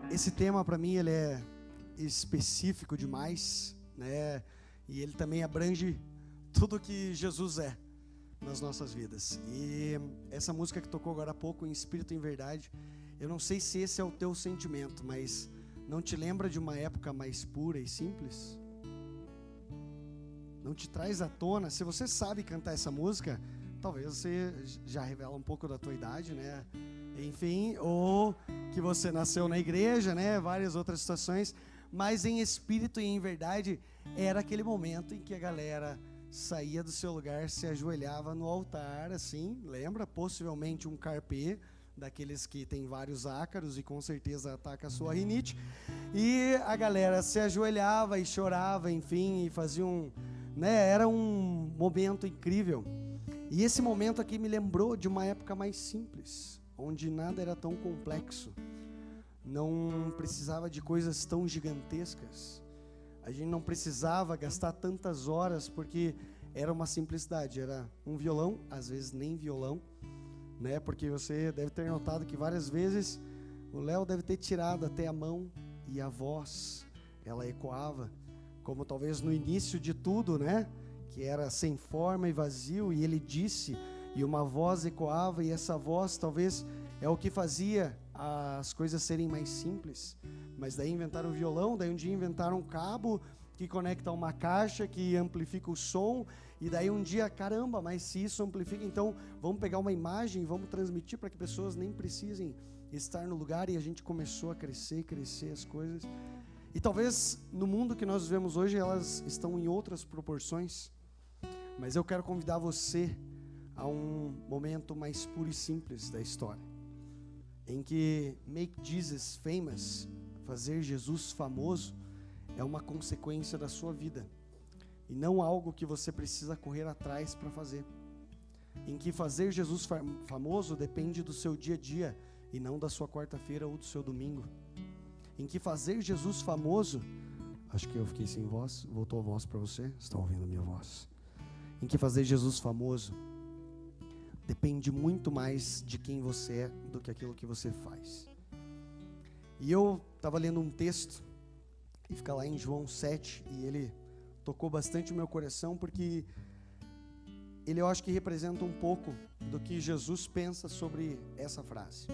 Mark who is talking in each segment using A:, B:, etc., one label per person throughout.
A: Esse tema para mim ele é específico demais, né? E ele também abrange tudo que Jesus é nas nossas vidas. E essa música que tocou agora há pouco, Em Espírito e em Verdade, eu não sei se esse é o teu sentimento, mas não te lembra de uma época mais pura e simples? Não te traz à tona? Se você sabe cantar essa música, talvez você já revela um pouco da tua idade, né? Enfim, ou que você nasceu na igreja, né? Várias outras situações. Mas Em Espírito e em Verdade era aquele momento em que a galera saía do seu lugar, se ajoelhava no altar, assim, lembra? Possivelmente um carpê, daqueles que tem vários ácaros e com certeza ataca a sua rinite. E a galera se ajoelhava e chorava, enfim, e fazia né? Era um momento incrível. E esse momento aqui me lembrou de uma época mais simples, onde nada era tão complexo, não precisava de coisas tão gigantescas, a gente não precisava gastar tantas horas, porque era uma simplicidade, era um violão, às vezes nem violão, né? Porque você deve ter notado que várias vezes o Léo deve ter tirado até a mão e a voz, ela ecoava, como talvez no início de tudo, né? Que era sem forma e vazio, e ele disse, e uma voz ecoava, e essa voz talvez é o que fazia as coisas serem mais simples. Mas daí inventaram o violão, daí um dia inventaram um cabo que conecta a uma caixa, que amplifica o som, e daí um dia, caramba, mas se isso amplifica, então vamos pegar uma imagem e vamos transmitir para que pessoas nem precisem estar no lugar, e a gente começou a crescer as coisas. E talvez no mundo que nós vivemos hoje, elas estão em outras proporções, mas eu quero convidar você a um momento mais puro e simples da história, em que make Jesus famous, fazer Jesus famoso, é uma consequência da sua vida, e não algo que você precisa correr atrás para fazer. Em que fazer Jesus famoso depende do seu dia a dia, e não da sua quarta-feira ou do seu domingo. Em que fazer Jesus famoso, acho que eu fiquei sem voz, voltou a voz para você? Estão ouvindo a minha voz? Em que fazer Jesus famoso depende muito mais de quem você é do que aquilo que você faz. E eu estava lendo um texto, e fica lá em João 7, e ele tocou bastante o meu coração, porque ele, eu acho que representa um pouco do que Jesus pensa sobre essa frase.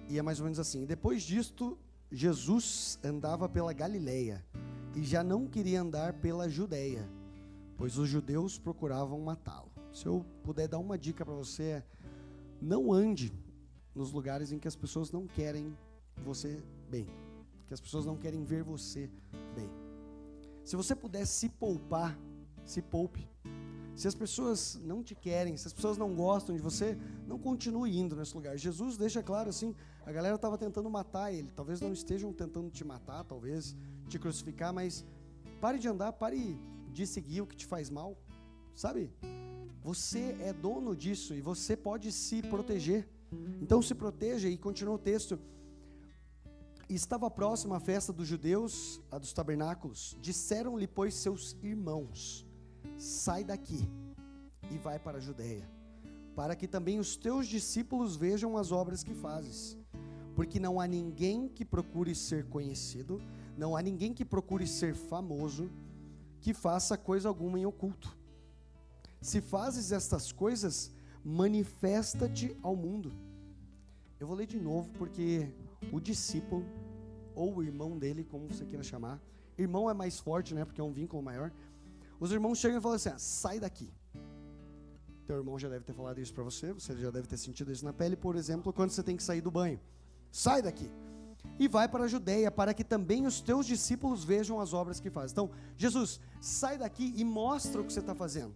A: E é mais ou menos assim: depois disto, Jesus andava pela Galileia, e já não queria andar pela Judeia, pois os judeus procuravam matá-lo. Se eu puder dar uma dica para você, não ande nos lugares em que as pessoas não querem você bem, que as pessoas não querem ver você bem. Se você puder se poupar, se poupe. Se as pessoas não te querem, se as pessoas não gostam de você, não continue indo nesse lugar. Jesus deixa claro assim, a galera estava tentando matar ele, talvez não estejam tentando te matar, talvez te crucificar, mas pare de andar, pare de seguir o que te faz mal, sabe? Você é dono disso e você pode se proteger. Então se proteja. E continua o texto: estava próxima a festa dos judeus, a dos tabernáculos. Disseram-lhe, pois, seus irmãos: sai daqui e vai para a Judeia, para que também os teus discípulos vejam as obras que fazes. Porque não há ninguém que procure ser conhecido, não há ninguém que procure ser famoso, que faça coisa alguma em oculto. Se fazes estas coisas, manifesta-te ao mundo. Eu vou ler de novo, porque o discípulo, ou o irmão dele, como você queira chamar, irmão é mais forte, né, porque é um vínculo maior. Os irmãos chegam e falam assim: sai daqui. Teu irmão já deve ter falado isso para você, você já deve ter sentido isso na pele, por exemplo, quando você tem que sair do banho. Sai daqui e vai para a Judeia, para que também os teus discípulos vejam as obras que fazes. Então, Jesus, sai daqui e mostra o que você está fazendo.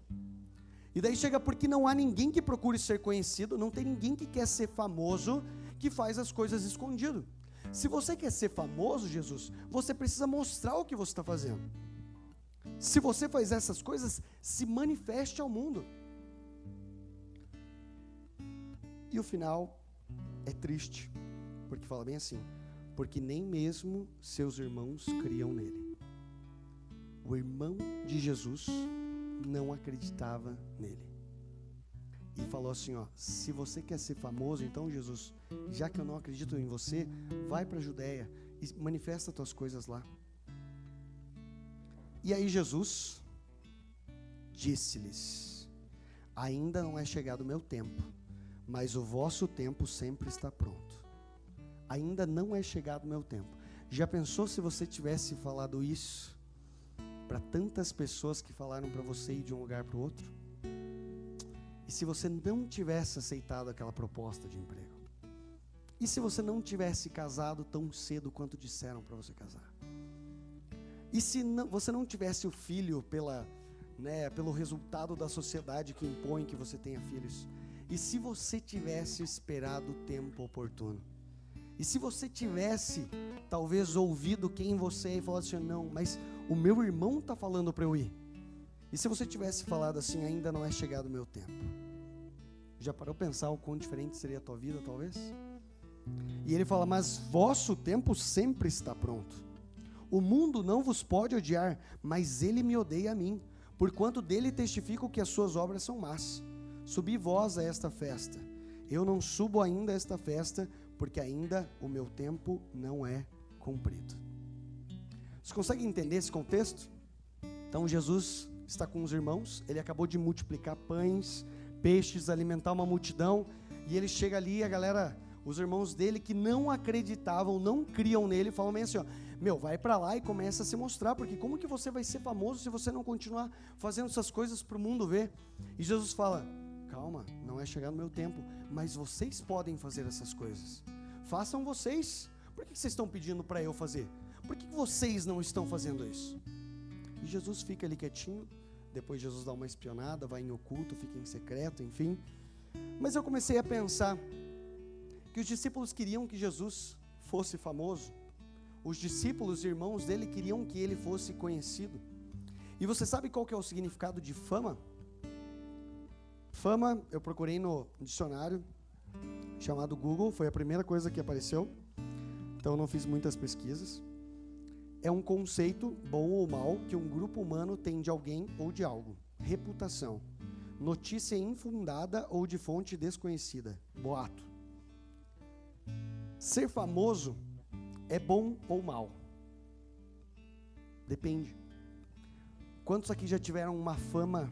A: E daí chega: porque não há ninguém que procure ser conhecido, não tem ninguém que quer ser famoso, que faz as coisas escondido. Se você quer ser famoso, Jesus, você precisa mostrar o que você está fazendo. Se você faz essas coisas, se manifeste ao mundo. E o final é triste, porque fala bem assim: porque nem mesmo seus irmãos criam nele. O irmão de Jesus não acreditava nele. E falou assim: ó, se você quer ser famoso, então Jesus, já que eu não acredito em você, vai para a Judéia e manifesta tuas coisas lá. E aí Jesus disse-lhes: ainda não é chegado o meu tempo, mas o vosso tempo sempre está pronto. Ainda não é chegado o meu tempo. Já pensou se você tivesse falado isso para tantas pessoas que falaram para você ir de um lugar para o outro? E se você não tivesse aceitado aquela proposta de emprego? E se você não tivesse casado tão cedo quanto disseram para você casar? E se você não tivesse o filho pelo resultado da sociedade que impõe que você tenha filhos? E se você tivesse esperado o tempo oportuno? E se você tivesse, talvez, ouvido quem você é e falado assim: não, mas o meu irmão está falando para eu ir. E se você tivesse falado assim: ainda não é chegado o meu tempo? Já parou a pensar o quão diferente seria a tua vida, talvez? E ele fala: mas vosso tempo sempre está pronto. O mundo não vos pode odiar, mas ele me odeia a mim, porquanto dele testifico que as suas obras são más. Subi vós a esta festa. Eu não subo ainda a esta festa, porque ainda o meu tempo não é cumprido. Você consegue entender esse contexto? Então Jesus está com os irmãos, ele acabou de multiplicar pães, peixes, alimentar uma multidão, e ele chega ali e a galera, os irmãos dele que não acreditavam, não criam nele, falam bem assim, ó: meu, vai para lá e começa a se mostrar, porque como que você vai ser famoso se você não continuar fazendo essas coisas para o mundo ver? E Jesus fala: calma, não é chegado o meu tempo, mas vocês podem fazer essas coisas. Façam vocês. Por que vocês estão pedindo para eu fazer? Por que vocês não estão fazendo isso? E Jesus fica ali quietinho. Depois Jesus dá uma espionada, vai em oculto, fica em secreto, enfim. Mas eu comecei a pensar que os discípulos queriam que Jesus fosse famoso. Os discípulos, irmãos dele, queriam que ele fosse conhecido. E você sabe qual que é o significado de fama? Fama, eu procurei no dicionário chamado Google, foi a primeira coisa que apareceu, então eu não fiz muitas pesquisas. É um conceito, bom ou mal, que um grupo humano tem de alguém ou de algo. Reputação, notícia infundada ou de fonte desconhecida, boato. Ser famoso é bom ou mal? Depende. Quantos aqui já tiveram uma fama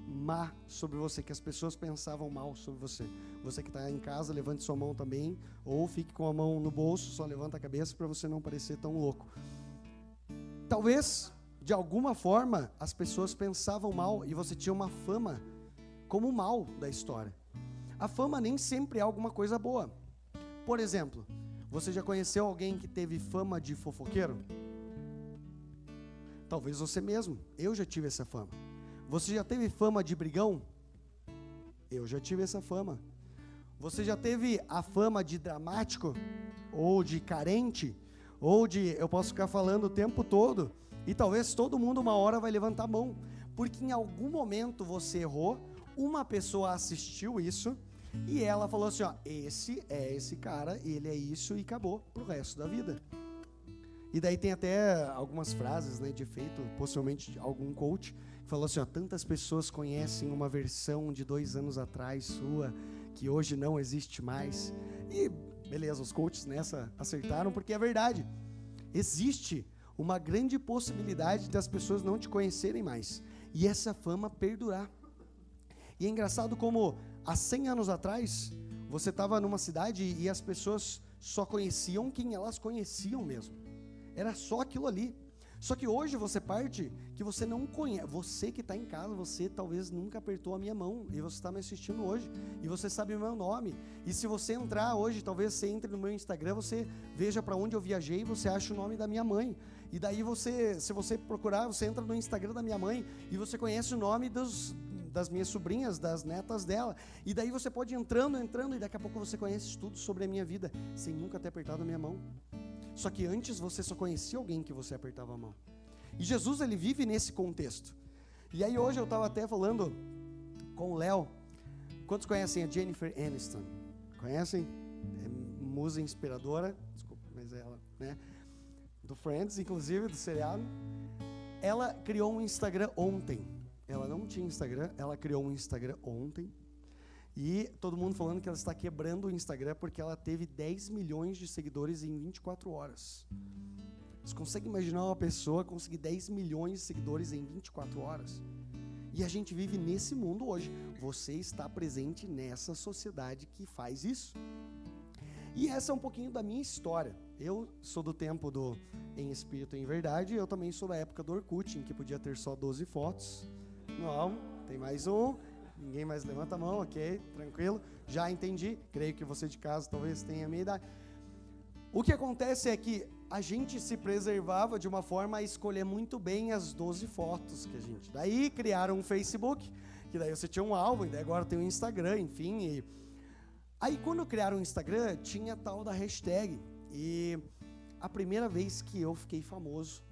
A: má sobre você, que as pessoas pensavam mal sobre você? Você que está em casa, levante sua mão também, ou fique com a mão no bolso, só levanta a cabeça para você não parecer tão louco. Talvez, de alguma forma, as pessoas pensavam mal e você tinha uma fama como o mal da história. A fama nem sempre é alguma coisa boa. Por exemplo, você já conheceu alguém que teve fama de fofoqueiro? Talvez você mesmo. Eu já tive essa fama. Você já teve fama de brigão? Eu já tive essa fama. Você já teve a fama de dramático? Ou de carente? Ou de eu posso ficar falando o tempo todo? E talvez todo mundo uma hora vai levantar a mão. Porque em algum momento você errou, uma pessoa assistiu isso e ela falou assim, ó: esse é esse cara, ele é isso, e acabou pro resto da vida. E daí tem até algumas frases, né, de efeito, possivelmente de algum coach, que falou assim, ó: tantas pessoas conhecem uma versão de 2 anos atrás sua, que hoje não existe mais. E beleza, os coaches nessa acertaram, porque é verdade. Existe uma grande possibilidade das pessoas não te conhecerem mais, e essa fama perdurar. E é engraçado como há 100 anos atrás, você estava numa cidade e as pessoas só conheciam quem elas conheciam mesmo. Era só aquilo ali. Só que hoje você parte que você não conhece. Você que está em casa, você talvez nunca apertou a minha mão, e você está me assistindo hoje, e você sabe o meu nome. E se você entrar hoje, talvez você entre no meu Instagram, você veja para onde eu viajei, e você acha o nome da minha mãe. E daí você, se você procurar, você entra no Instagram da minha mãe, e você conhece o nome das minhas sobrinhas, das netas dela. E daí você pode ir entrando, e daqui a pouco você conhece tudo sobre a minha vida, sem nunca ter apertado a minha mão. Só que antes você só conhecia alguém que você apertava a mão. E Jesus, ele vive nesse contexto. E aí hoje eu estava até falando com o Léo. Quantos conhecem a Jennifer Aniston? Conhecem? É musa inspiradora. Desculpa, mas é ela, né? Do Friends, inclusive, do seriado. Ela criou um Instagram ontem. Ela não tinha Instagram, ela criou um Instagram ontem. E todo mundo falando que ela está quebrando o Instagram porque ela teve 10 milhões de seguidores em 24 horas. Você consegue imaginar uma pessoa conseguir 10 milhões de seguidores em 24 horas? E a gente vive nesse mundo hoje. Você está presente nessa sociedade que faz isso. E essa é um pouquinho da minha história. Eu sou do tempo do Em Espírito e em Verdade. Eu também sou da época do Orkut, em que podia ter só 12 fotos no álbum. Tem mais um. Ninguém mais levanta a mão, ok, tranquilo. Já entendi. Creio que você de casa talvez tenha a minha idade. O que acontece é que a gente se preservava de uma forma a escolher muito bem as 12 fotos que a gente... Daí criaram um Facebook, que daí você tinha um álbum, e daí agora tem um Instagram, enfim. E... Aí quando criaram o Instagram, tinha a tal da hashtag. E a primeira vez que eu fiquei famoso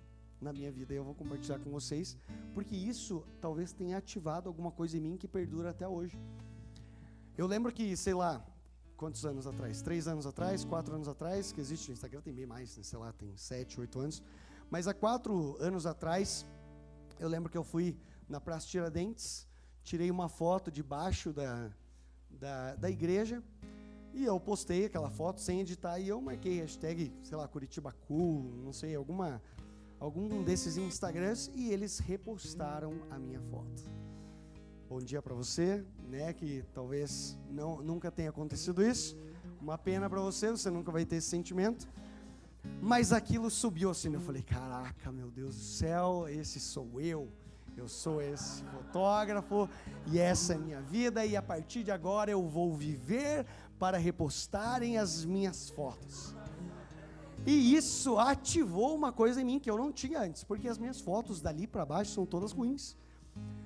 A: na minha vida, eu vou compartilhar com vocês, porque isso talvez tenha ativado alguma coisa em mim que perdura até hoje. Eu lembro que, sei lá, quantos anos atrás? 3 anos atrás, 4 anos atrás, que existe o Instagram, tem bem mais, né? Sei lá, tem 7, 8 anos. Mas há 4 anos atrás, eu lembro que eu fui na Praça Tiradentes, tirei uma foto debaixo da igreja, e eu postei aquela foto sem editar, e eu marquei hashtag, sei lá, Curitiba Cool, não sei, algum desses Instagrams, e eles repostaram a minha foto. Bom dia para você, né, que talvez nunca tenha acontecido isso. Uma pena para você, você nunca vai ter esse sentimento. Mas aquilo subiu assim, eu falei, caraca, meu Deus do céu, esse sou eu sou esse fotógrafo, e essa é a minha vida, e a partir de agora eu vou viver para repostarem as minhas fotos. E isso ativou uma coisa em mim que eu não tinha antes, porque as minhas fotos dali para baixo são todas ruins.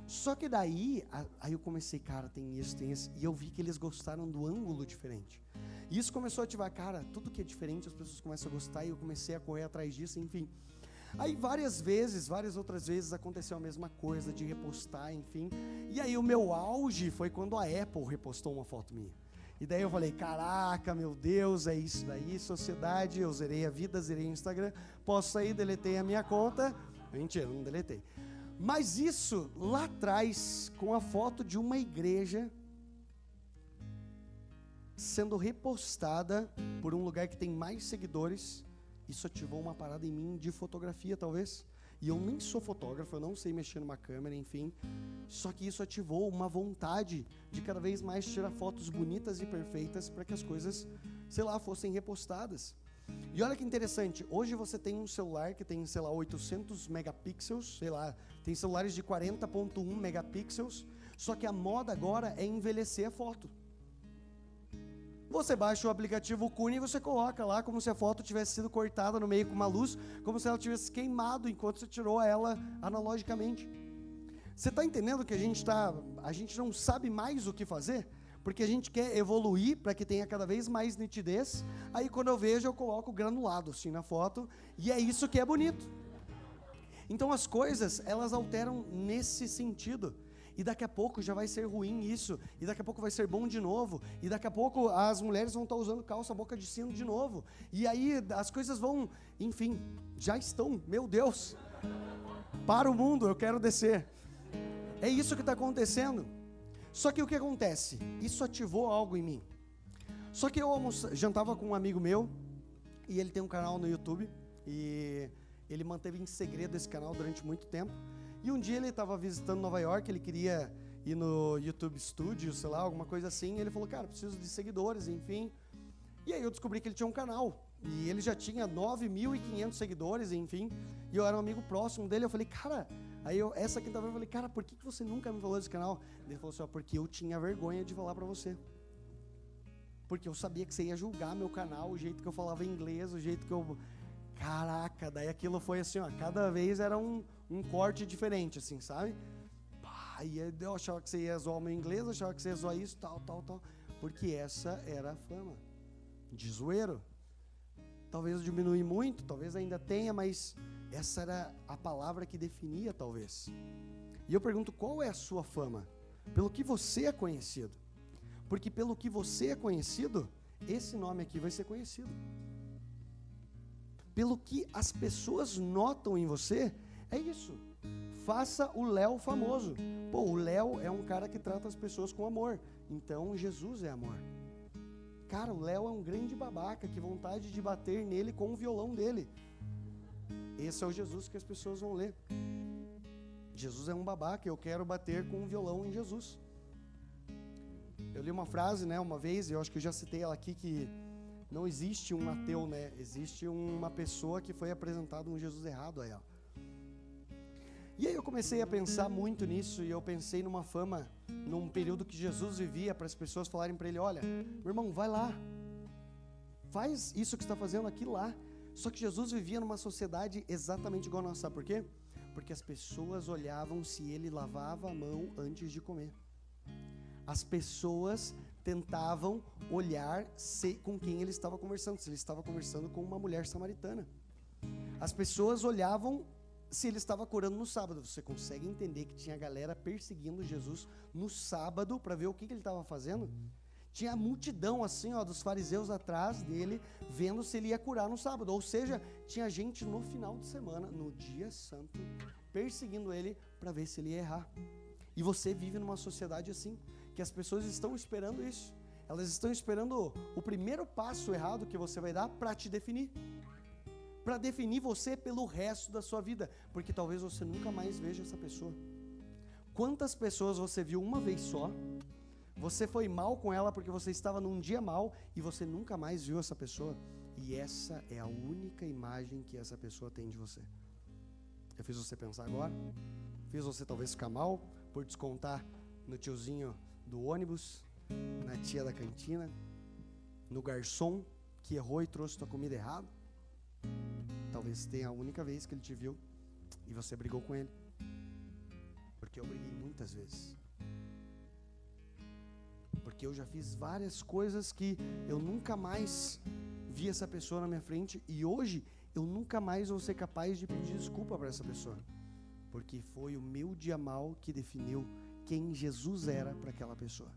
A: Só que daí, aí eu comecei, cara, tem isso, e eu vi que eles gostaram do ângulo diferente. E isso começou a ativar, cara, tudo que é diferente, as pessoas começam a gostar, e eu comecei a correr atrás disso, enfim. Aí várias outras vezes aconteceu a mesma coisa, de repostar, enfim. E aí o meu auge foi quando a Apple repostou uma foto minha. E daí eu falei, caraca, meu Deus, é isso daí, sociedade, eu zerei a vida, zerei o Instagram, posso sair, deletei a minha conta. Mentira, não deletei. Mas isso, lá atrás, com a foto de uma igreja sendo repostada por um lugar que tem mais seguidores, isso ativou uma parada em mim de fotografia, talvez. E eu nem sou fotógrafo, eu não sei mexer numa câmera, enfim. Só que isso ativou uma vontade de cada vez mais tirar fotos bonitas e perfeitas para que as coisas, sei lá, fossem repostadas. E olha que interessante, hoje você tem um celular que tem, sei lá, 800 megapixels, sei lá, tem celulares de 40.1 megapixels, só que a moda agora é envelhecer a foto. Você baixa o aplicativo Cune e você coloca lá como se a foto tivesse sido cortada no meio com uma luz, como se ela tivesse queimado enquanto você tirou ela analogicamente. Você está entendendo que a gente não sabe mais o que fazer? Porque a gente quer evoluir para que tenha cada vez mais nitidez. Aí quando eu vejo, eu coloco granulado assim na foto, e é isso que é bonito. Então as coisas, elas alteram nesse sentido. E daqui a pouco já vai ser ruim isso, e daqui a pouco vai ser bom de novo, e daqui a pouco as mulheres vão estar usando calça boca de sino de novo, e aí as coisas vão, enfim, já estão, meu Deus, para o mundo, eu quero descer. É isso que está acontecendo. Só que o que acontece? Isso ativou algo em mim. Só que eu jantava com um amigo meu, e ele tem um canal no YouTube, e ele manteve em segredo esse canal durante muito tempo. E um dia ele estava visitando Nova York, ele queria ir no YouTube Studio, sei lá, alguma coisa assim, e ele falou, cara, preciso de seguidores, enfim. E aí eu descobri que ele tinha um canal, e ele já tinha 9.500 seguidores, enfim, e eu era um amigo próximo dele, eu falei, cara, essa quinta-feira eu falei, cara, por que você nunca me falou desse canal? Ele falou assim, porque eu tinha vergonha de falar pra você. Porque eu sabia que você ia julgar meu canal, o jeito que eu falava inglês, o jeito que eu... Caraca, daí aquilo foi assim, ó, cada vez era um corte diferente, assim, sabe? E eu achava que você ia zoar o meu inglês, eu achava que você ia zoar isso, tal, porque essa era a fama de zoeiro. Talvez diminui muito, talvez ainda tenha, mas essa era a palavra que definia, talvez. E eu pergunto, qual é a sua fama? Pelo que você é conhecido. Porque pelo que você é conhecido, esse nome aqui vai ser conhecido. Pelo que as pessoas notam em você, É isso. Faça o Léo famoso. Pô, o Léo é um cara que trata as pessoas com amor. Então, Jesus é amor. Cara, o Léo é um grande babaca, que vontade de bater nele com o violão dele. Esse é o Jesus que as pessoas vão ler. Jesus é um babaca, eu quero bater com o violão em Jesus. Eu li uma frase, né, uma vez, eu acho que eu já citei ela aqui, que não existe um ateu, né? Existe uma pessoa que foi apresentado um Jesus errado a ela. E aí eu comecei a pensar muito nisso, e eu pensei numa fama, num período que Jesus vivia, para as pessoas falarem para ele, olha, meu irmão, vai lá, faz isso que você está fazendo aqui lá. Só que Jesus vivia numa sociedade exatamente igual a nossa, sabe por quê? Porque as pessoas olhavam se ele lavava a mão antes de comer. As pessoas tentavam olhar com quem ele estava conversando, se ele estava conversando com uma mulher samaritana. As pessoas olhavam se ele estava curando no sábado. Você consegue entender que tinha galera perseguindo Jesus no sábado para ver o que ele estava fazendo? Tinha a multidão assim, ó, dos fariseus atrás dele, vendo se ele ia curar no sábado. Ou seja, tinha gente no final de semana, no dia santo, perseguindo ele para ver se ele ia errar. E você vive numa sociedade assim, que as pessoas estão esperando isso. Elas estão esperando o primeiro passo errado que você vai dar para te definir. Para definir você pelo resto da sua vida, porque talvez você nunca mais veja essa pessoa. Quantas pessoas você viu uma vez só, você foi mal com ela porque você estava num dia mal e você nunca mais viu essa pessoa, e essa é a única imagem que essa pessoa tem de você. Eu fiz você pensar agora, fiz você talvez ficar mal por descontar no tiozinho do ônibus, na tia da cantina, no garçom que errou e trouxe tua comida errada. Talvez tenha a única vez que ele te viu e você brigou com ele, porque eu briguei muitas vezes, porque eu já fiz várias coisas que eu nunca mais vi essa pessoa na minha frente, e hoje eu nunca mais vou ser capaz de pedir desculpa para essa pessoa, porque foi o meu dia mal que definiu quem Jesus era para aquela pessoa.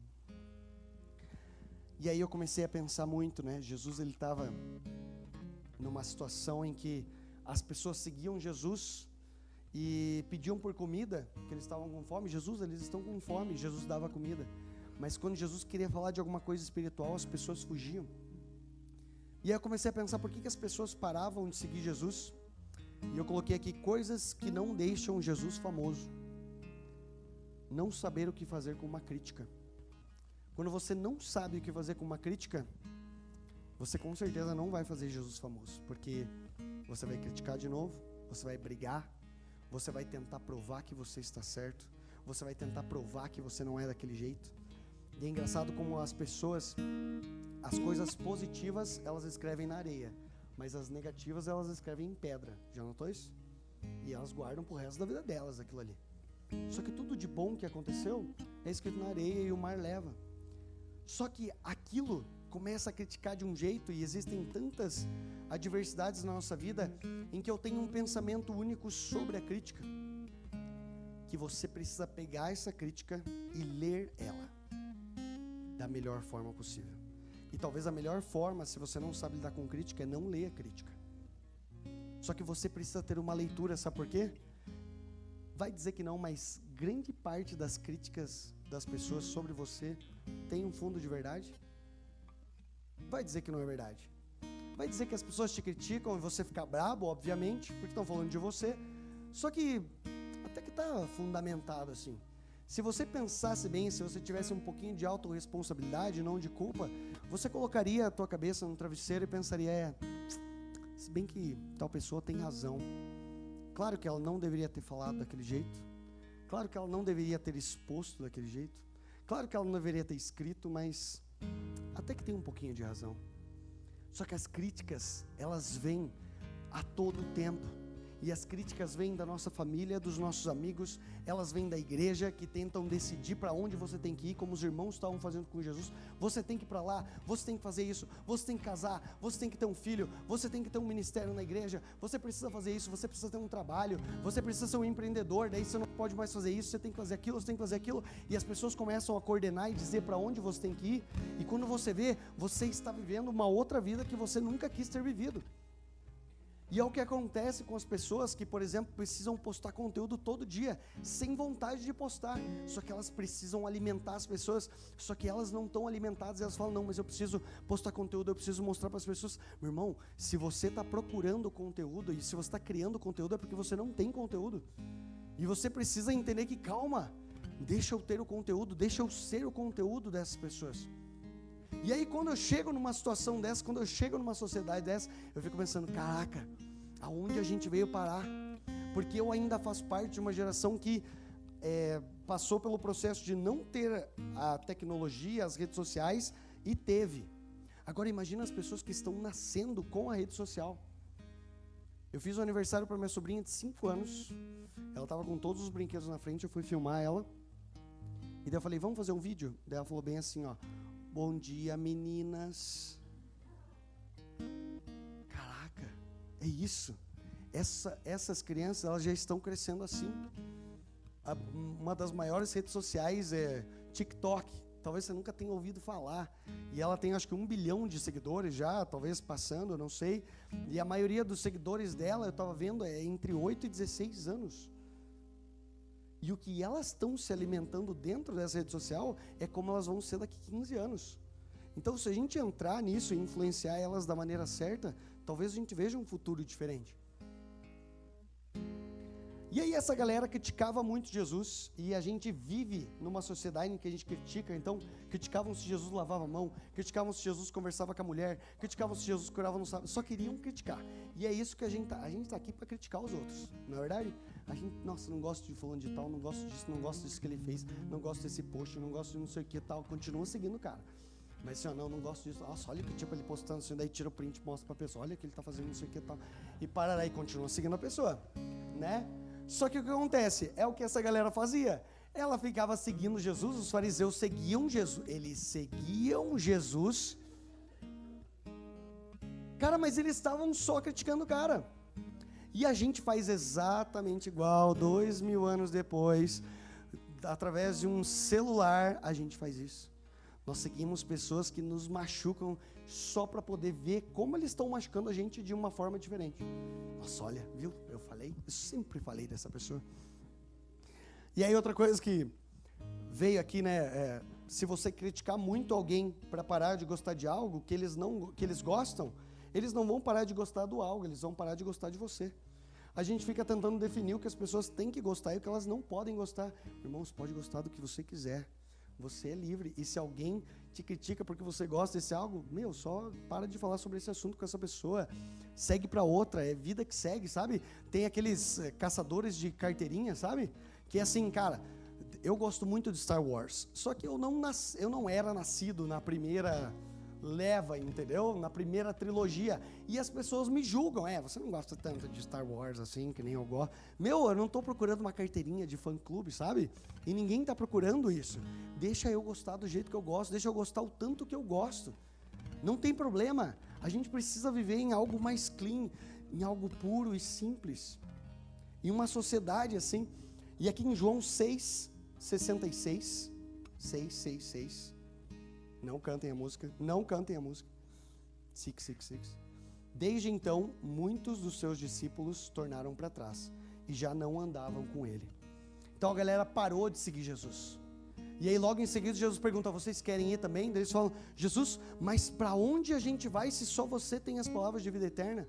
A: E aí eu comecei a pensar muito, né? Jesus, ele estava numa situação em que as pessoas seguiam Jesus e pediam por comida, que eles estavam com fome. Jesus, eles estão com fome, Jesus dava comida. Mas quando Jesus queria falar de alguma coisa espiritual, as pessoas fugiam. E aí eu comecei a pensar, por que as pessoas paravam de seguir Jesus? E eu coloquei aqui, coisas que não deixam Jesus famoso. Não saber o que fazer com uma crítica. Quando você não sabe o que fazer com uma crítica, você com certeza não vai fazer Jesus famoso, porque você vai criticar de novo, você vai brigar, você vai tentar provar que você está certo, você vai tentar provar que você não é daquele jeito. E é engraçado como as pessoas, as coisas positivas elas escrevem na areia, mas as negativas elas escrevem em pedra. Já notou isso? E elas guardam pro resto da vida delas aquilo ali. Só que tudo de bom que aconteceu é escrito na areia e o mar leva. Só que aquilo começa a criticar de um jeito, e existem tantas adversidades na nossa vida em que eu tenho um pensamento único sobre a crítica, que você precisa pegar essa crítica e ler ela da melhor forma possível. E talvez a melhor forma, se você não sabe lidar com crítica, é não ler a crítica. Só que você precisa ter uma leitura, sabe por quê? Vai dizer que não, mas grande parte das críticas das pessoas sobre você tem um fundo de verdade? Vai dizer que não é verdade. Vai dizer que as pessoas te criticam e você fica brabo, obviamente, porque estão falando de você. Só que até que está fundamentado assim. Se você pensasse bem, se você tivesse um pouquinho de autorresponsabilidade, não de culpa, você colocaria a tua cabeça no travesseiro e pensaria, se bem que tal pessoa tem razão. Claro que ela não deveria ter falado daquele jeito. Claro que ela não deveria ter exposto daquele jeito. Claro que ela não deveria ter escrito, mas até que tem um pouquinho de razão. Só que as críticas, elas vêm a todo tempo. E as críticas vêm da nossa família, dos nossos amigos, elas vêm da igreja, que tentam decidir para onde você tem que ir, como os irmãos estavam fazendo com Jesus. Você tem que ir para lá, você tem que fazer isso, você tem que casar, você tem que ter um filho, você tem que ter um ministério na igreja, você precisa fazer isso, você precisa ter um trabalho, você precisa ser um empreendedor, daí você não pode mais fazer isso, você tem que fazer aquilo, você tem que fazer aquilo, e as pessoas começam a coordenar e dizer para onde você tem que ir, e quando você vê, você está vivendo uma outra vida que você nunca quis ter vivido. E é o que acontece com as pessoas que, por exemplo, precisam postar conteúdo todo dia, sem vontade de postar, só que elas precisam alimentar as pessoas, só que elas não estão alimentadas, e elas falam, não, mas eu preciso postar conteúdo, eu preciso mostrar para as pessoas. Meu irmão, se você está procurando conteúdo, e se você está criando conteúdo, é porque você não tem conteúdo, e você precisa entender que, calma, deixa eu ter o conteúdo, deixa eu ser o conteúdo dessas pessoas. E aí quando eu chego numa situação dessa, quando eu chego numa sociedade dessa, eu fico pensando, caraca, aonde a gente veio parar? Porque eu ainda faço parte de uma geração que passou pelo processo de não ter a tecnologia, as redes sociais, e teve. Agora imagina as pessoas que estão nascendo com a rede social. Eu fiz um aniversário para minha sobrinha de 5 anos, ela estava com todos os brinquedos na frente, eu fui filmar ela, e daí eu falei, vamos fazer um vídeo? Daí ela falou bem assim, ó, bom dia, meninas. Caraca, é isso. Essas crianças, elas já estão crescendo assim. Uma das maiores redes sociais é TikTok. Talvez você nunca tenha ouvido falar. E ela tem acho que 1 bilhão de seguidores já, talvez passando, eu não sei. E a maioria dos seguidores dela, eu estava vendo, é entre 8 e 16 anos. E o que elas estão se alimentando dentro dessa rede social é como elas vão ser daqui 15 anos. Então, se a gente entrar nisso e influenciar elas da maneira certa, talvez a gente veja um futuro diferente. E aí essa galera criticava muito Jesus, e a gente vive numa sociedade em que a gente critica. Então, criticavam se Jesus lavava a mão, criticavam se Jesus conversava com a mulher, criticavam se Jesus curava no sábado, só queriam criticar. E é isso que a gente tá aqui para criticar os outros, não é verdade? A gente, nossa, não gosto de fulano de tal, não gosto disso, não gosto disso que ele fez, não gosto desse post, não gosto de não sei o que tal, continua seguindo o cara. Mas assim, ó, não gosto disso, nossa, olha que tipo ele postando assim, daí tira o print e mostra pra pessoa, olha que ele tá fazendo não sei o que tal, e parará e continua seguindo a pessoa, né? Só que o que acontece? É o que essa galera fazia. Ela ficava seguindo Jesus, os fariseus seguiam Jesus. Eles seguiam Jesus. Cara, mas eles estavam só criticando o cara. E a gente faz exatamente igual, 2000 anos depois, através de um celular, a gente faz isso. Nós seguimos pessoas que nos machucam só para poder ver como eles estão machucando a gente de uma forma diferente. Nossa, olha, viu? Eu sempre falei dessa pessoa. E aí outra coisa que veio aqui, né? Se você criticar muito alguém para parar de gostar de algo que eles gostam, eles não vão parar de gostar do algo, eles vão parar de gostar de você. A gente fica tentando definir o que as pessoas têm que gostar e o que elas não podem gostar. Irmãos, pode gostar do que você quiser. Você é livre, e se alguém te critica porque você gosta desse algo, só para de falar sobre esse assunto com essa pessoa, segue para outra, é vida que segue, sabe? Tem aqueles caçadores de carteirinha, sabe? Que é assim, cara, eu gosto muito de Star Wars, só que eu não era nascido na primeira leva, entendeu? Na primeira trilogia, e as pessoas me julgam, você não gosta tanto de Star Wars assim, que nem eu gosto. Eu não tô procurando uma carteirinha de fã-clube, sabe? E ninguém tá procurando isso. Deixa eu gostar do jeito que eu gosto, deixa eu gostar o tanto que eu gosto. Não tem problema. A gente precisa viver em algo mais clean, em algo puro e simples. Em uma sociedade assim. E aqui em João 6:66, 6:66. Não cantem a música, não cantem a música. 6:66. Desde então, muitos dos seus discípulos tornaram para trás e já não andavam com ele. Então a galera parou de seguir Jesus. E aí logo em seguida Jesus pergunta, vocês querem ir também? Daí eles falam, Jesus, mas para onde a gente vai se só você tem as palavras de vida eterna?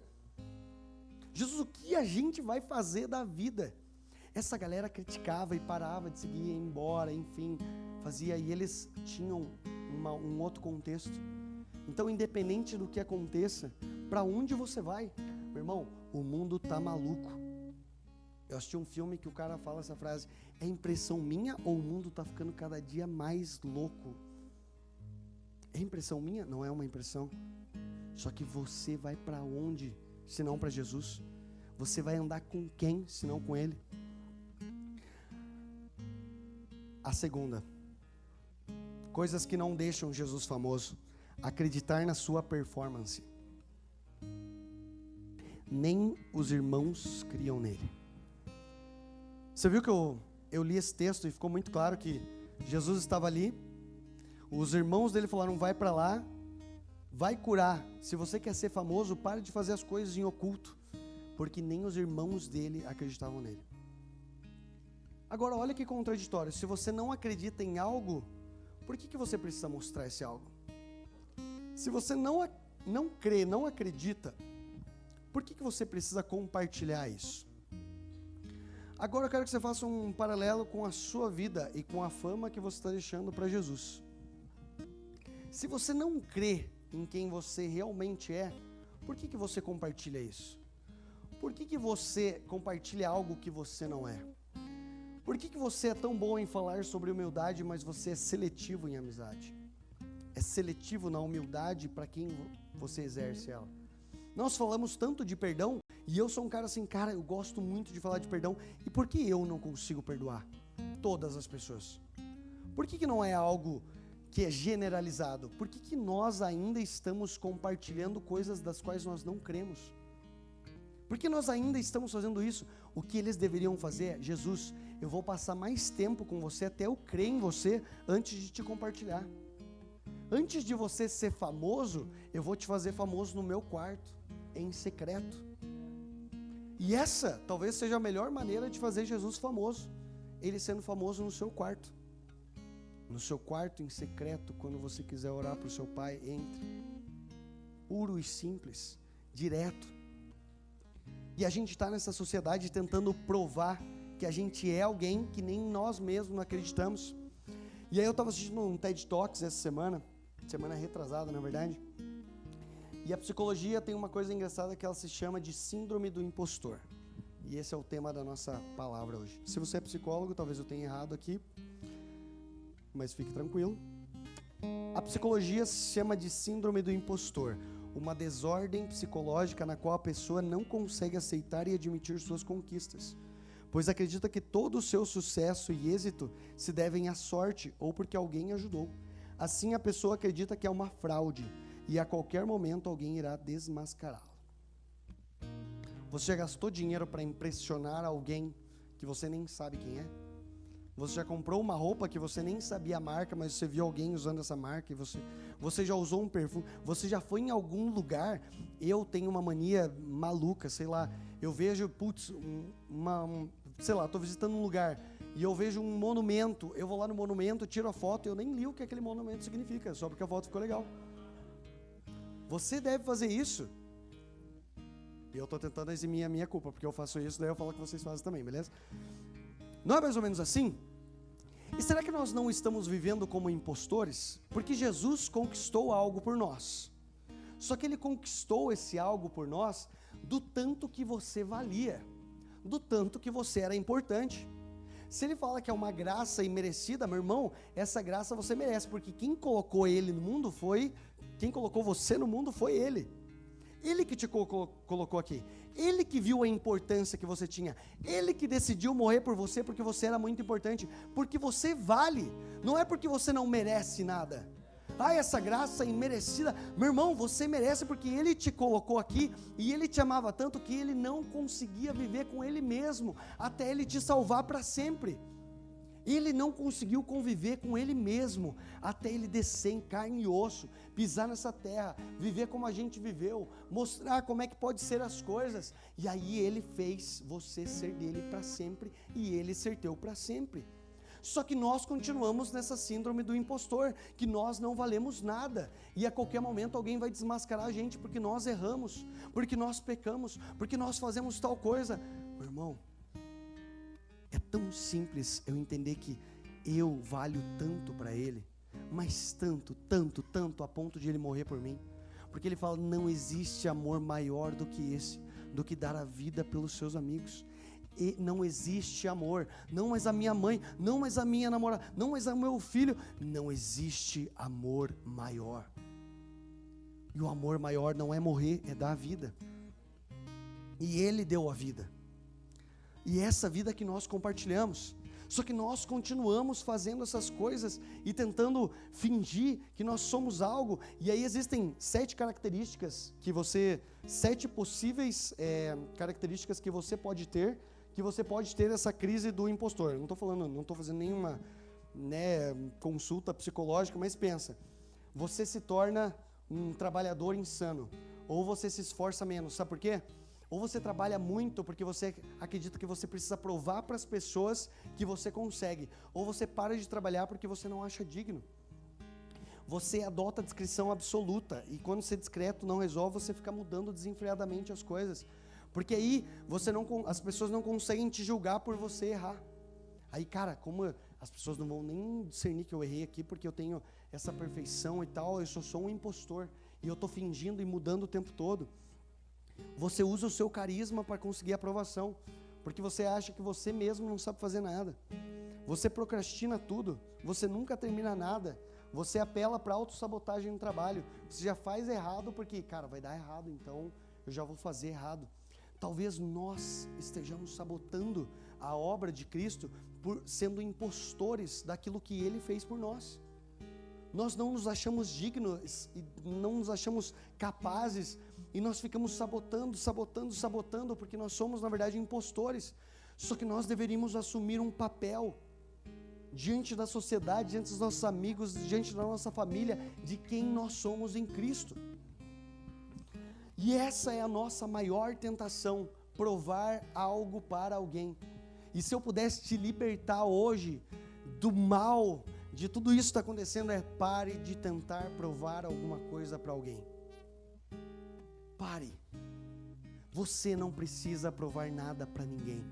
A: Jesus, o que a gente vai fazer da vida? Essa galera criticava e parava de seguir, ia embora, enfim, fazia, e eles tinham um outro contexto. Então, independente do que aconteça, para onde você vai? Meu irmão, o mundo tá maluco. Eu assisti um filme que o cara fala essa frase, é impressão minha ou o mundo tá ficando cada dia mais louco? É impressão minha? Não é uma impressão. Só que você vai para onde, se não para Jesus? Você vai andar com quem, se não com Ele? A segunda, coisas que não deixam Jesus famoso, acreditar na sua performance. Nem os irmãos criam nele. Você viu que eu li esse texto e ficou muito claro que Jesus estava ali, os irmãos dele falaram, vai para lá, vai curar. Se você quer ser famoso, pare de fazer as coisas em oculto. porque nem os irmãos dele acreditavam nele. Agora, olha que contraditório. Se você não acredita em algo, por que você precisa mostrar esse algo? Se você não crê, não acredita, por que você precisa compartilhar isso? Agora eu quero que você faça um paralelo com a sua vida e com a fama que você está deixando para Jesus. Se você não crê em quem você realmente é, por que você compartilha isso? Por que você compartilha algo que você não é? Por que você é tão bom em falar sobre humildade, mas você é seletivo em amizade? É seletivo na humildade para quem você exerce ela. Nós falamos tanto de perdão, e eu sou um cara assim, cara, eu gosto muito de falar de perdão, e por que eu não consigo perdoar todas as pessoas? Por que não é algo que é generalizado? Por que nós ainda estamos compartilhando coisas das quais nós não cremos? Por que nós ainda estamos fazendo isso? O que eles deveriam fazer é, Jesus, eu vou passar mais tempo com você até eu crer em você antes de te compartilhar. Antes de você ser famoso, eu vou te fazer famoso no meu quarto, em secreto. E essa talvez seja a melhor maneira de fazer Jesus famoso, ele sendo famoso no seu quarto. No seu quarto, em secreto, quando você quiser orar para o seu pai, entre. Puro e simples, direto. E a gente está nessa sociedade tentando provar que a gente é alguém que nem nós mesmos não acreditamos. E aí eu estava assistindo um TED Talks essa semana retrasada, na verdade. E a psicologia tem uma coisa engraçada que ela se chama de síndrome do impostor. E esse é o tema da nossa palavra hoje. Se você é psicólogo, talvez eu tenha errado aqui, mas fique tranquilo. A psicologia se chama de síndrome do impostor, uma desordem psicológica na qual a pessoa não consegue aceitar e admitir suas conquistas, pois acredita que todo o seu sucesso e êxito se devem à sorte ou porque alguém ajudou. Assim, a pessoa acredita que é uma fraude e a qualquer momento alguém irá desmascará-lo. Você já gastou dinheiro para impressionar alguém que você nem sabe quem é? Você já comprou uma roupa que você nem sabia a marca, mas você viu alguém usando essa marca e você já usou um perfume? Você já foi em algum lugar? Eu tenho uma mania maluca, sei lá, eu vejo, sei lá, estou visitando um lugar e eu vejo um monumento, eu vou lá no monumento, tiro a foto, eu nem li o que aquele monumento significa, só porque a foto ficou legal. Você deve fazer isso. E eu estou tentando eximir a minha culpa, porque eu faço isso, daí eu falo que vocês fazem também, beleza? Não é mais ou menos assim? E será que nós não estamos vivendo como impostores? Porque Jesus conquistou algo por nós. Só que Ele conquistou esse algo por nós do tanto que você valia, do tanto que você era importante. Se Ele fala que é uma graça imerecida, meu irmão, essa graça você merece, porque quem colocou Ele no mundo quem colocou você no mundo foi Ele. Ele que te colocou aqui. Ele que viu a importância que você tinha. Ele que decidiu morrer por você porque você era muito importante. Porque você vale. Não é porque você não merece nada. Essa graça imerecida. Meu irmão, você merece porque Ele te colocou aqui. E Ele te amava tanto que Ele não conseguia viver com Ele mesmo até Ele te salvar para sempre. Ele não conseguiu conviver com Ele mesmo até Ele descer em carne e osso, pisar nessa terra, viver como a gente viveu, mostrar como é que pode ser as coisas. E aí Ele fez você ser dele para sempre e Ele ser teu para sempre. Só que nós continuamos nessa síndrome do impostor, que nós não valemos nada, e a qualquer momento alguém vai desmascarar a gente porque nós erramos, porque nós pecamos, porque nós fazemos tal coisa. Meu irmão, é tão simples eu entender que eu valho tanto para Ele, mas tanto, tanto, tanto, a ponto de Ele morrer por mim. Porque Ele fala, não existe amor maior do que esse, do que dar a vida pelos seus amigos. E não existe amor, não mais a minha mãe, não mais a minha namorada, não mais o meu filho, não existe amor maior. E o amor maior não é morrer, é dar a vida. E Ele deu a vida. E essa vida que nós compartilhamos, só que nós continuamos fazendo essas coisas e tentando fingir que nós somos algo. E aí existem 7 características sete possíveis características que você pode ter essa crise do impostor. Não estou fazendo nenhuma consulta psicológica, mas pensa, você se torna um trabalhador insano, ou você se esforça menos, sabe por quê? Ou você trabalha muito porque você acredita que você precisa provar para as pessoas que você consegue. Ou você para de trabalhar porque você não acha digno. Você adota a discrição absoluta. E quando ser discreto não resolve, você fica mudando desenfreadamente as coisas. Porque aí as pessoas não conseguem te julgar por você errar. Aí, cara, como as pessoas não vão nem discernir que eu errei aqui porque eu tenho essa perfeição e tal, eu só sou um impostor. E eu estou fingindo e mudando o tempo todo. Você usa o seu carisma para conseguir aprovação, porque você acha que você mesmo não sabe fazer nada. Você procrastina tudo, você nunca termina nada. Você apela para autossabotagem no trabalho. Você já faz errado porque, cara, vai dar errado, então eu já vou fazer errado. Talvez nós estejamos sabotando a obra de Cristo por sendo impostores daquilo que Ele fez por nós. Nós não nos achamos dignos e não nos achamos capazes e nós ficamos sabotando, porque nós somos, na verdade, impostores. Só que nós deveríamos assumir um papel diante da sociedade, diante dos nossos amigos, diante da nossa família, de quem nós somos em Cristo. E essa é a nossa maior tentação, provar algo para alguém. E se eu pudesse te libertar hoje do mal, de tudo isso que está acontecendo, pare de tentar provar alguma coisa para alguém. Pare. Você não precisa provar nada para ninguém.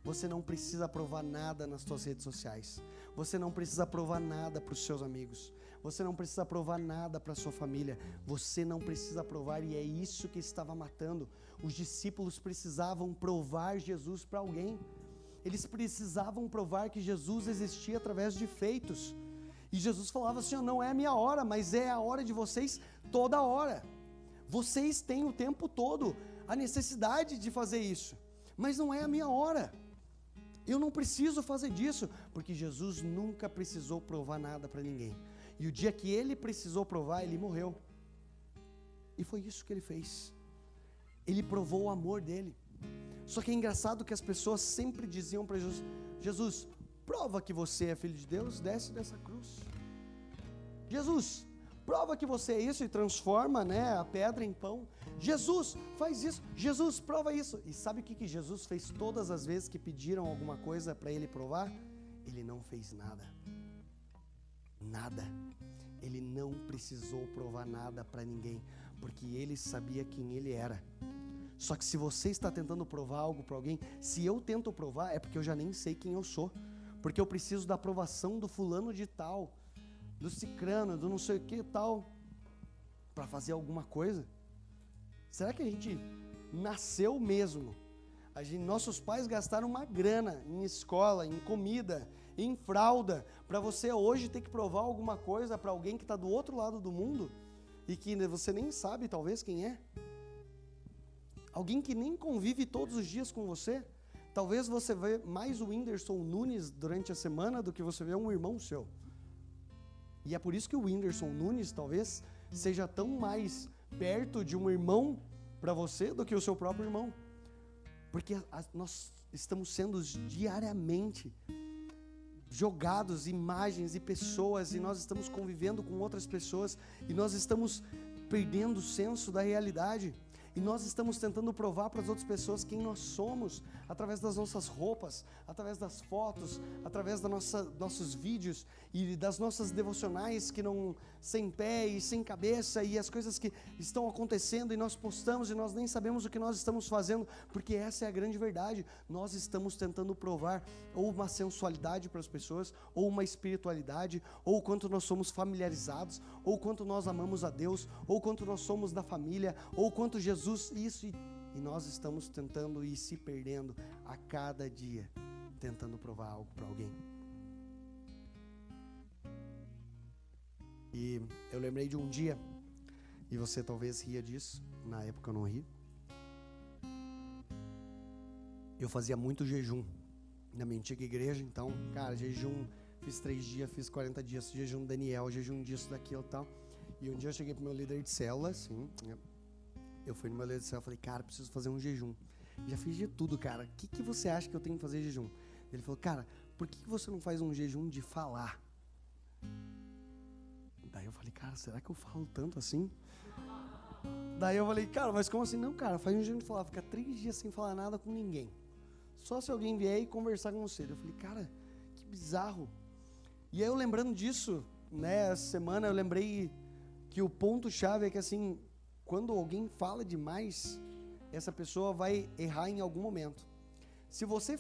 A: Você não precisa provar nada nas suas redes sociais. Você não precisa provar nada para os seus amigos. Você não precisa provar nada para a sua família. Você não precisa provar, e é isso que estava matando. Os discípulos precisavam provar Jesus para alguém. Eles precisavam provar que Jesus existia através de feitos. E Jesus falava assim, não é a minha hora, mas é a hora de vocês toda hora. Vocês têm o tempo todo a necessidade de fazer isso, mas não é a minha hora. Eu não preciso fazer disso, porque Jesus nunca precisou provar nada para ninguém. E o dia que Ele precisou provar, Ele morreu. E foi isso que Ele fez. Ele provou o amor dEle. Só que é engraçado que as pessoas sempre diziam para Jesus, Jesus, prova que você é filho de Deus, desce dessa cruz. Jesus, prova que você é isso e transforma, a pedra em pão. Jesus, faz isso. Jesus, prova isso. E sabe o que Jesus fez todas as vezes que pediram alguma coisa para Ele provar? Ele não fez nada. Nada. Ele não precisou provar nada para ninguém, porque Ele sabia quem Ele era. Só que se você está tentando provar algo para alguém, se eu tento provar, é porque eu já nem sei quem eu sou. Porque eu preciso da aprovação do fulano de tal, do cicrano, do não sei o que tal, para fazer alguma coisa. Será que a gente nasceu mesmo? Nossos pais gastaram uma grana em escola, em comida, em fralda, para você hoje ter que provar alguma coisa para alguém que está do outro lado do mundo e que você nem sabe talvez quem é? Alguém que nem convive todos os dias com você. Talvez você vê mais o Whindersson Nunes durante a semana do que você vê um irmão seu. E é por isso que o Whindersson Nunes talvez seja tão mais perto de um irmão para você do que o seu próprio irmão. Porque nós estamos sendo diariamente jogados imagens e pessoas, e nós estamos convivendo com outras pessoas, e nós estamos perdendo o senso da realidade. E nós estamos tentando provar para as outras pessoas quem nós somos, através das nossas roupas, através das fotos, através dos nossos vídeos e das nossas devocionais que não sem pé e sem cabeça, e as coisas que estão acontecendo e nós postamos e nós nem sabemos o que nós estamos fazendo, porque essa é a grande verdade. Nós estamos tentando provar ou uma sensualidade para as pessoas, ou uma espiritualidade, ou o quanto nós somos familiarizados, ou o quanto nós amamos a Deus, ou o quanto nós somos da família, ou o quanto Jesus, isso, e nós estamos tentando ir se perdendo a cada dia, tentando provar algo para alguém. E eu lembrei de um dia, e você talvez ria disso, na época eu não ri. Eu fazia muito jejum na minha antiga igreja, então, cara, jejum, fiz 3 dias, fiz 40 dias, jejum Daniel, jejum disso, daquilo e tal. E um dia eu cheguei pro meu líder de célula, assim, eu fui no meu líder de célula e falei, cara, preciso fazer um jejum. Já fiz de tudo, cara, o que você acha que eu tenho que fazer jejum? Ele falou, cara, por que você não faz um jejum de falar? Daí eu falei, cara, será que eu falo tanto assim? Daí eu falei, cara, mas como assim? Não, cara, faz um dia de falar, fica 3 dias sem falar nada com ninguém. Só se alguém vier e conversar com você. Eu falei, cara, que bizarro. E aí eu lembrando disso, né, essa semana eu lembrei que o ponto-chave é que assim, quando alguém fala demais, essa pessoa vai errar em algum momento. Se você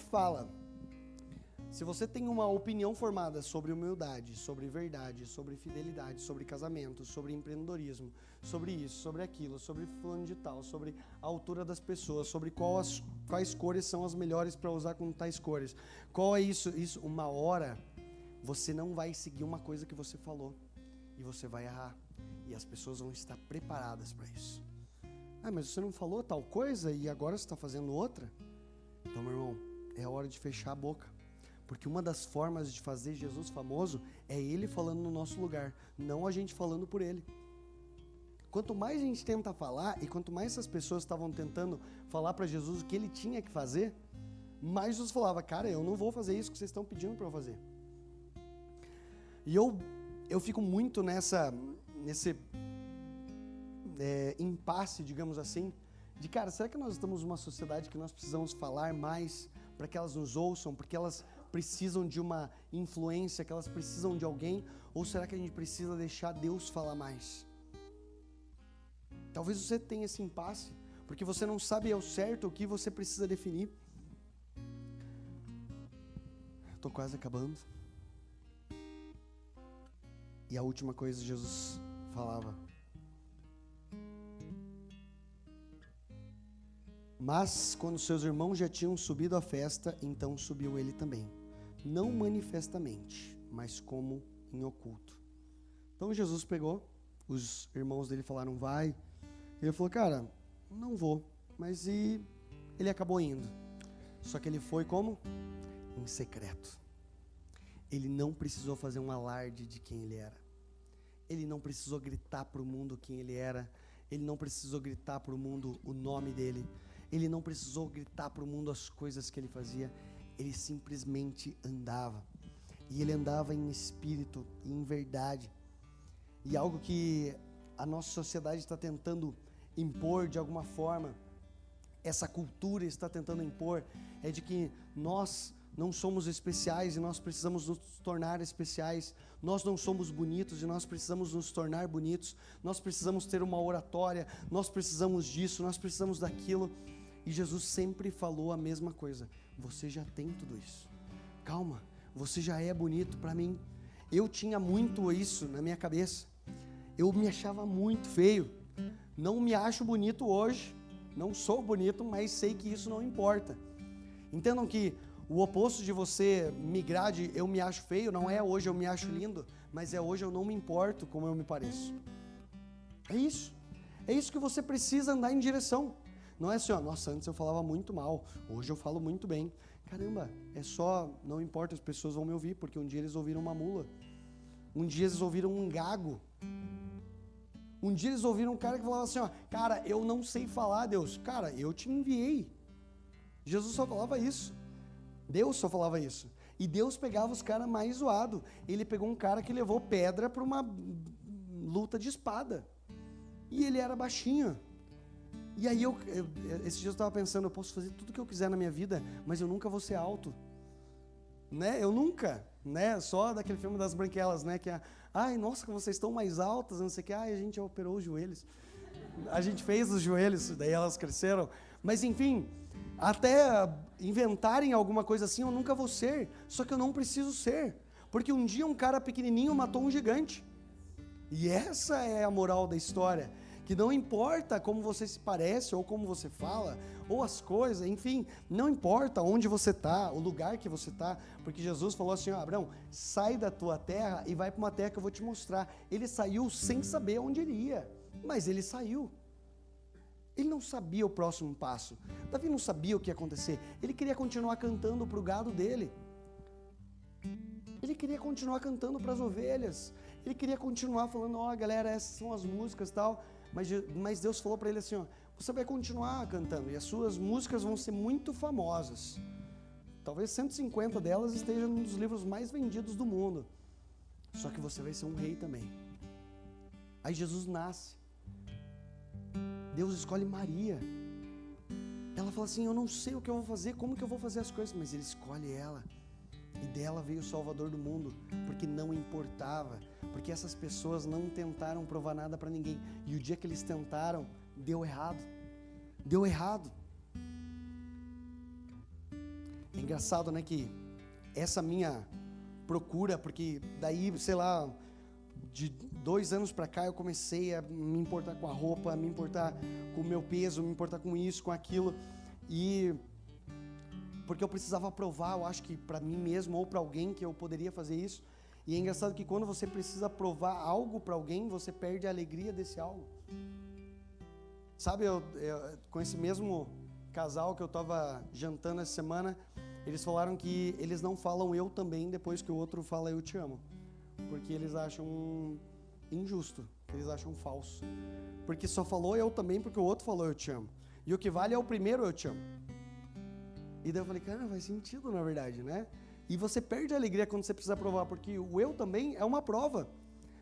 A: tem uma opinião formada sobre humildade, sobre verdade, sobre fidelidade, sobre casamento, sobre empreendedorismo, sobre isso, sobre aquilo, sobre fulano de tal, sobre a altura das pessoas, sobre quais cores são as melhores para usar com tais cores, qual é isso, uma hora você não vai seguir uma coisa que você falou e você vai errar e as pessoas vão estar preparadas para isso. Ah, mas você não falou tal coisa e agora você está fazendo outra? Então, meu irmão, é hora de fechar a boca. Porque uma das formas de fazer Jesus famoso é Ele falando no nosso lugar, não a gente falando por Ele. Quanto mais a gente tenta falar e quanto mais essas pessoas estavam tentando falar para Jesus o que Ele tinha que fazer, mais Jesus falava, cara, eu não vou fazer isso que vocês estão pedindo para eu fazer. E eu fico muito nesse impasse, digamos assim, de cara, será que nós estamos numa sociedade que nós precisamos falar mais para que elas nos ouçam, porque elas precisam de uma influência, que elas precisam de alguém, ou será que a gente precisa deixar Deus falar mais? Talvez você tenha esse impasse, porque você não sabe ao certo o que você precisa definir. Estou quase acabando. E a última coisa Jesus falava. Mas quando seus irmãos já tinham subido à festa, então subiu ele também. Não manifestamente, mas como em oculto. Então Jesus pegou, os irmãos dele falaram, vai. Ele falou, cara, não vou. Mas ele acabou indo. Só que ele foi como? Em secreto. Ele não precisou fazer um alarde de quem ele era. Ele não precisou gritar para o mundo quem ele era. Ele não precisou gritar para o mundo o nome dele. Ele não precisou gritar para o mundo as coisas que ele fazia. Ele simplesmente andava. E ele andava em espírito e em verdade. E algo que a nossa sociedade está tentando impor de alguma forma, essa cultura está tentando impor, é de que nós não somos especiais e nós precisamos nos tornar especiais. Nós não somos bonitos e nós precisamos nos tornar bonitos. Nós precisamos ter uma oratória, nós precisamos disso, nós precisamos daquilo. E Jesus sempre falou a mesma coisa. Você já tem tudo isso. Calma, você já é bonito para mim. Eu tinha muito isso na minha cabeça. Eu me achava muito feio. Não me acho bonito hoje. Não sou bonito, mas sei que isso não importa. Entendam que o oposto de você migrar de eu me acho feio, não é hoje eu me acho lindo, mas é hoje eu não me importo como eu me pareço. É isso. É isso que você precisa andar em direção. Não é assim, ó, nossa, antes eu falava muito mal, hoje eu falo muito bem. Caramba, é só, não importa, as pessoas vão me ouvir, porque um dia eles ouviram uma mula. Um dia eles ouviram um gago. Um dia eles ouviram um cara que falava assim, ó, cara, eu não sei falar, Deus. Cara, eu te enviei. Jesus só falava isso. Deus só falava isso. E Deus pegava os caras mais zoados. Ele pegou um cara que levou pedra para uma luta de espada. E ele era baixinho. E aí esse dia eu estava pensando, eu posso fazer tudo o que eu quiser na minha vida, mas eu nunca vou ser alto. Né? Eu nunca, né? Só daquele filme das branquelas, né? Que é, ai, nossa, como vocês estão mais altas, não sei o que, ai, a gente operou os joelhos. A gente fez os joelhos, daí elas cresceram. Mas enfim, até inventarem alguma coisa assim, eu nunca vou ser. Só que eu não preciso ser. Porque um dia um cara pequenininho matou um gigante. E essa é a moral da história. Que não importa como você se parece, ou como você fala, ou as coisas, enfim, não importa onde você está, o lugar que você está, porque Jesus falou assim, ó, Abraão, sai da tua terra e vai para uma terra que eu vou te mostrar. Ele saiu sem saber onde ele ia, mas ele saiu. Ele não sabia o próximo passo. Davi não sabia o que ia acontecer. Ele queria continuar cantando para o gado dele. Ele queria continuar cantando para as ovelhas. Ele queria continuar falando, ó, galera, essas são as músicas e tal. Mas Deus falou para ele assim, ó, você vai continuar cantando e as suas músicas vão ser muito famosas. Talvez 150 delas estejam num dos livros mais vendidos do mundo. Só que você vai ser um rei também. Aí Jesus nasce. Deus escolhe Maria. Ela fala assim, eu não sei o que eu vou fazer, como que eu vou fazer as coisas, mas Ele escolhe ela. E dela veio o Salvador do mundo, porque não importava, porque essas pessoas não tentaram provar nada para ninguém. E o dia que eles tentaram, deu errado. Deu errado. É engraçado, né, que essa minha procura, porque daí, sei lá, de 2 anos para cá eu comecei a me importar com a roupa, a me importar com o meu peso, me importar com isso, com aquilo, e porque eu precisava provar, eu acho que para mim mesmo ou para alguém que eu poderia fazer isso. E é engraçado que quando você precisa provar algo para alguém, você perde a alegria desse algo. Sabe, eu com esse mesmo casal que eu estava jantando essa semana, eles falaram que eles não falam eu também depois que o outro fala eu te amo, porque eles acham injusto, eles acham falso, porque só falou eu também porque o outro falou eu te amo, e o que vale é o primeiro eu te amo. E daí eu falei, cara, faz sentido na verdade, né? E você perde a alegria quando você precisa provar, porque o eu também é uma prova.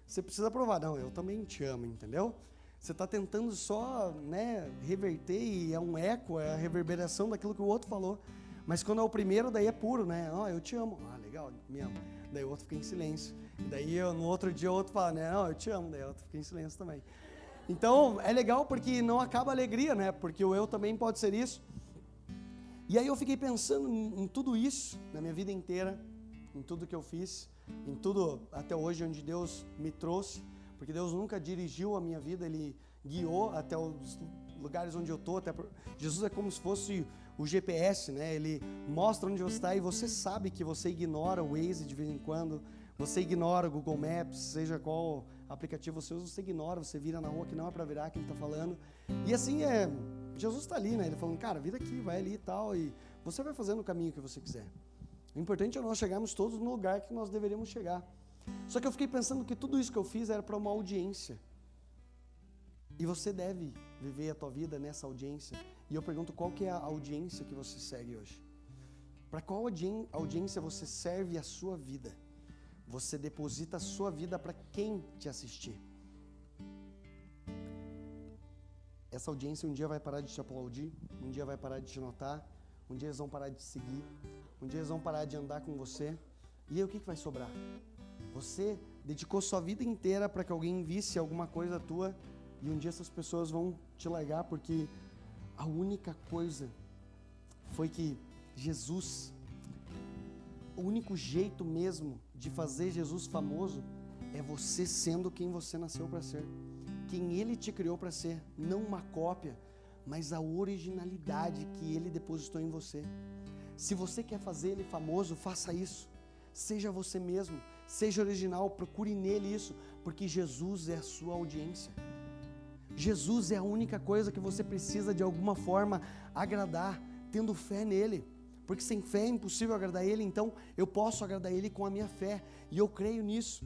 A: Você precisa provar, não, eu também te amo, entendeu? Você está tentando só, né, reverter, e é um eco, é a reverberação daquilo que o outro falou. Mas quando é o primeiro, daí é puro, né? Eu te amo. Ah, legal, me amo. Daí o outro fica em silêncio. E daí no outro dia o outro fala, né? Não, eu te amo. Daí o outro fica em silêncio também. Então, é legal porque não acaba a alegria, né? Porque o eu também pode ser isso. E aí eu fiquei pensando em tudo isso, na minha vida inteira, em tudo que eu fiz, em tudo até hoje onde Deus me trouxe, porque Deus nunca dirigiu a minha vida, Ele guiou até os lugares onde eu estou. Jesus é como se fosse o GPS, né? Ele mostra onde você está e você sabe que você ignora o Waze de vez em quando, você ignora o Google Maps, seja qual aplicativo você usa, você ignora, você vira na rua que não é para virar, que Ele está falando. E assim Jesus está ali, né? Ele falando, cara, vira aqui, vai ali e tal, e você vai fazendo o caminho que você quiser. O importante é nós chegarmos todos no lugar que nós deveríamos chegar. Só que eu fiquei pensando que tudo isso que eu fiz era para uma audiência. E você deve viver a tua vida nessa audiência. E eu pergunto, qual que é a audiência que você segue hoje? Para qual audiência você serve a sua vida? Você deposita a sua vida para quem te assistir? Essa audiência um dia vai parar de te aplaudir, um dia vai parar de te notar, um dia eles vão parar de te seguir, um dia eles vão parar de andar com você. E aí o que vai sobrar? Você dedicou sua vida inteira para que alguém visse alguma coisa tua, e um dia essas pessoas vão te largar, porque a única coisa foi que Jesus, o único jeito mesmo de fazer Jesus famoso é você sendo quem você nasceu para ser, quem Ele te criou para ser, não uma cópia, mas a originalidade que Ele depositou em você. Se você quer fazer Ele famoso, faça isso, seja você mesmo, seja original, procure nele isso, porque Jesus é a sua audiência. Jesus é a única coisa que você precisa de alguma forma agradar, tendo fé nele, porque sem fé é impossível agradar ele. Então eu posso agradar ele com a minha fé, e eu creio nisso.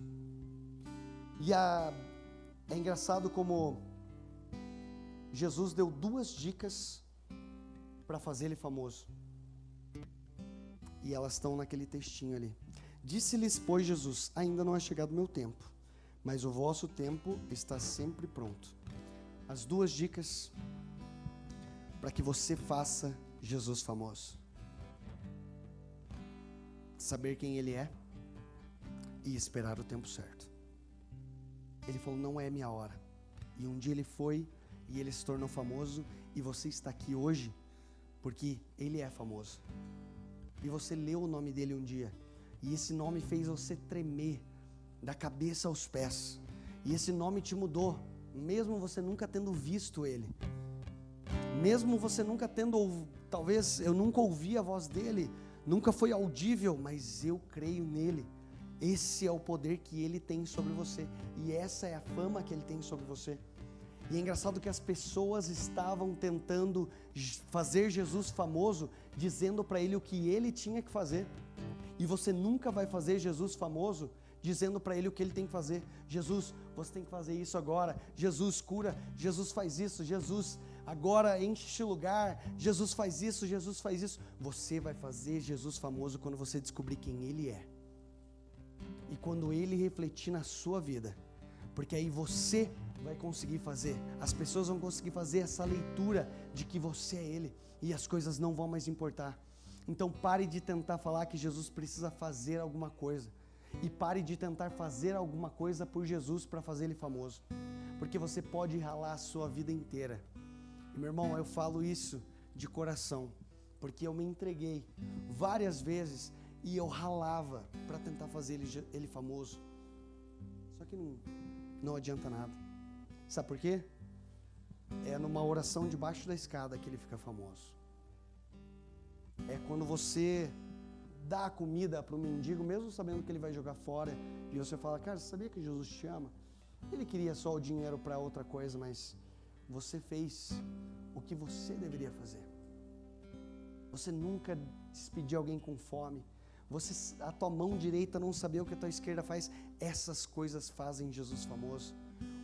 A: E é engraçado como Jesus deu 2 dicas para fazer ele famoso, e elas estão naquele textinho ali. Disse-lhes, pois, Jesus, ainda não é chegado o meu tempo, mas o vosso tempo está sempre pronto. As 2 dicas para que você faça Jesus famoso: saber quem Ele é e esperar o tempo certo. Ele falou, não é minha hora. E um dia Ele foi e Ele se tornou famoso, e você está aqui hoje porque Ele é famoso. E você leu o nome dele um dia, e esse nome fez você tremer da cabeça aos pés, e esse nome te mudou, mesmo você nunca tendo visto ele, mesmo você nunca tendo, talvez eu nunca ouvi a voz dele, nunca foi audível, mas eu creio nele. Esse é o poder que ele tem sobre você, e essa é a fama que ele tem sobre você. E é engraçado que as pessoas estavam tentando fazer Jesus famoso, dizendo para ele o que ele tinha que fazer. E você nunca vai fazer Jesus famoso dizendo para ele o que ele tem que fazer. Jesus, você tem que fazer isso agora. Jesus cura. Jesus faz isso. Jesus agora enche este lugar. Jesus faz isso. Jesus faz isso. Você vai fazer Jesus famoso quando você descobrir quem ele é. E quando ele refletir na sua vida. Porque aí você vai conseguir fazer. As pessoas vão conseguir fazer essa leitura de que você é Ele e as coisas não vão mais importar. Então pare de tentar falar que Jesus precisa fazer alguma coisa e pare de tentar fazer alguma coisa por Jesus para fazer Ele famoso, porque você pode ralar a sua vida inteira. E, meu irmão, eu falo isso de coração, porque eu me entreguei várias vezes e eu ralava para tentar fazer ele famoso, só que não adianta nada. Sabe por quê? É numa oração debaixo da escada que ele fica famoso. É quando você dá a comida para o mendigo, mesmo sabendo que ele vai jogar fora, e você fala, cara, você sabia que Jesus te ama? Ele queria só o dinheiro para outra coisa, mas você fez o que você deveria fazer. Você nunca despediu alguém com fome. A tua mão direita não sabia o que a tua esquerda faz. Essas coisas fazem Jesus famoso.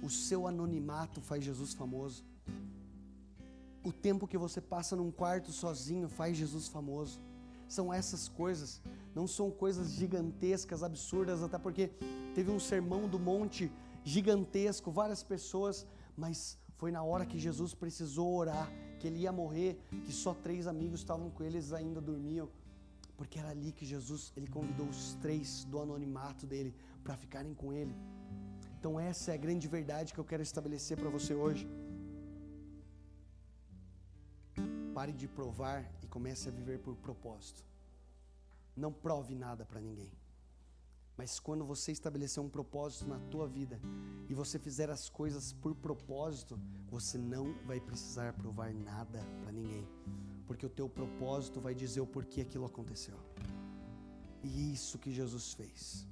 A: O seu anonimato faz Jesus famoso. O tempo que você passa num quarto sozinho faz Jesus famoso. São essas coisas. Não são coisas gigantescas, absurdas, até porque teve um sermão do monte gigantesco, várias pessoas, mas foi na hora que Jesus precisou orar, que ele ia morrer, que só 3 amigos estavam com eles, ainda dormiam, porque era ali que Jesus, ele convidou os 3 do anonimato dele para ficarem com ele. Então essa é a grande verdade que eu quero estabelecer para você hoje. Pare de provar e comece a viver por propósito. Não prove nada para ninguém. Mas quando você estabelecer um propósito na tua vida e você fizer as coisas por propósito, você não vai precisar provar nada para ninguém, porque o teu propósito vai dizer o porquê aquilo aconteceu. E isso que Jesus fez.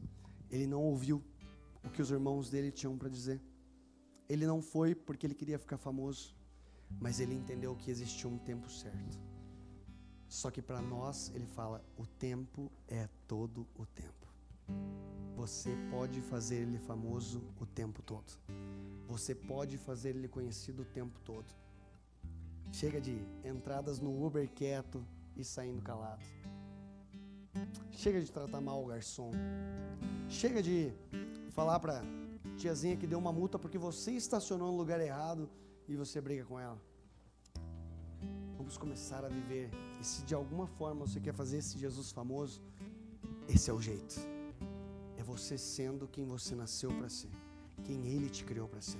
A: Ele não ouviu o que os irmãos dele tinham para dizer. Ele não foi porque ele queria ficar famoso, mas ele entendeu que existia um tempo certo. Só que para nós, ele fala, o tempo é todo o tempo. Você pode fazer ele famoso o tempo todo. Você pode fazer ele conhecido o tempo todo. Chega de entradas no Uber quieto e saindo calado. Chega de tratar mal o garçom. Chega de falar pra tiazinha que deu uma multa porque você estacionou no lugar errado e você briga com ela. Vamos começar a viver. E se de alguma forma você quer fazer esse Jesus famoso, esse é o jeito. É você sendo quem você nasceu para ser, quem Ele te criou para ser.